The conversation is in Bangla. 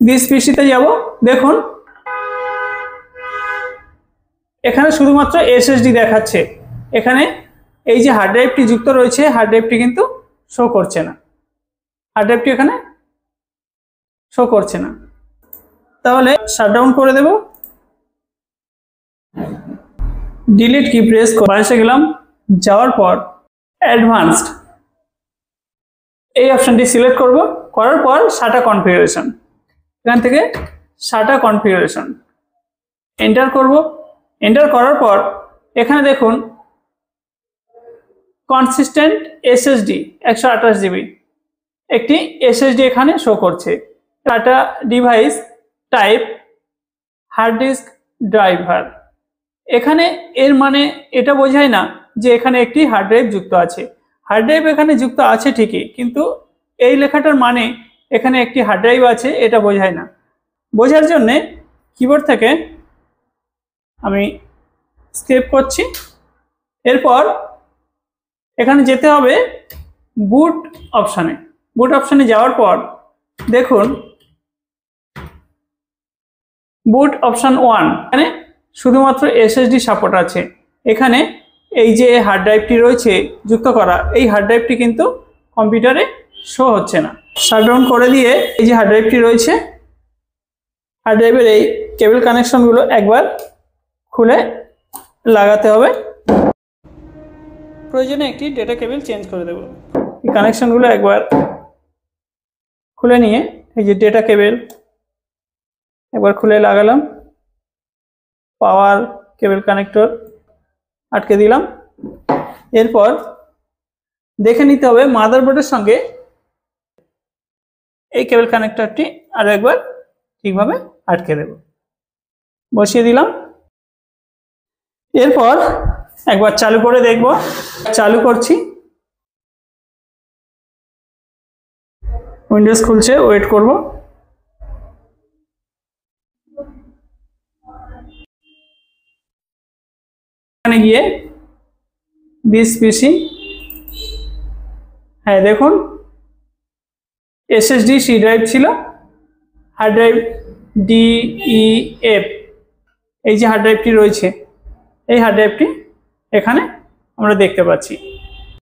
দিস পিসিতে যাব, দেখুন এখানে শুধুমাত্র এসএসডি দেখাচ্ছে। এখানে এই যে হার্ড ড্রাইভটি যুক্ত রয়েছে, হার্ড ড্রাইভটি কিন্তু শো করছে না, হার্ড ড্রাইভটি এখানে শো করছে না। তাহলে শাটডাউন করে দেব, ডিলিট কি প্রেস করে বাসে গেলাম, যাওয়ার পর অ্যাডভান্সড এই অপশনটি সিলেক্ট করব, করার পর SATA কনফিগারেশন, এখান থেকে SATA কনফিগারেশন এন্টার করব। এন্টার করার পর এখানে দেখুন কনসিস্টেন্ট এসএসডি 128 জিবি একটি এসএসডি এখানে শো করছে। SATA device type hard disk driver, এখানে এর মানে এটা বোঝায় না যে এখানে একটি হার্ড ড্রাইভ যুক্ত আছে। হার্ড ড্রাইভ এখানে যুক্ত আছে ঠিকই, কিন্তু এই লেখাটার মানে এখানে একটি হার্ড ড্রাইভ আছে এটা বোঝায় না। বোঝার জন্যে কিবোর্ড থেকে আমি স্কেপ করছি, এরপর এখানে যেতে হবে বুট অপশানে। বুট অপশানে যাওয়ার পর দেখুন বুট অপশান 1, এখানে শুধুমাত্র এসএসডি সাপোর্ট আছে। এখানে এই যে হার্ড ড্রাইভটি রয়েছে যুক্ত করা, এই হার্ড ড্রাইভটি কিন্তু কম্পিউটারে শো হচ্ছে না। শাটডাউন করে দিয়ে এই যে হার্ড ড্রাইভটি রয়েছে, হার্ড ড্রাইভের এই কেবল কানেকশনগুলো একবার খুলে লাগাতে হবে। প্রয়োজনে একটি ডেটা কেবল চেঞ্জ করে দেব। এই কানেকশনগুলো একবার খুলে নিয়ে এই যে ডেটা কেবল একবার খুলে লাগালাম, পাওয়ার কেবল কানেক্টর আটকে দিলাম। এরপর দেখে নিতে হবে মাদারবোর্ডের সঙ্গে এই কেবল কানেক্টরটি আরো একবার ঠিকভাবে আটকে দেব, বসিয়ে দিলাম। এরপর একবার চালু করে দেখব, চালু করছি, উইন্ডোজ খুলছে, ওয়েট করব। এখানে গিয়ে দিস পিসি, হ্যাঁ দেখুন এসএসডি সি ড্রাইভ ছিল, হার্ড ড্রাইভ DEF, এই যে হার্ড ড্রাইভটি রয়েছে এই হার্ড ড্রাইভটি এখানে আমরা দেখতে পাচ্ছি।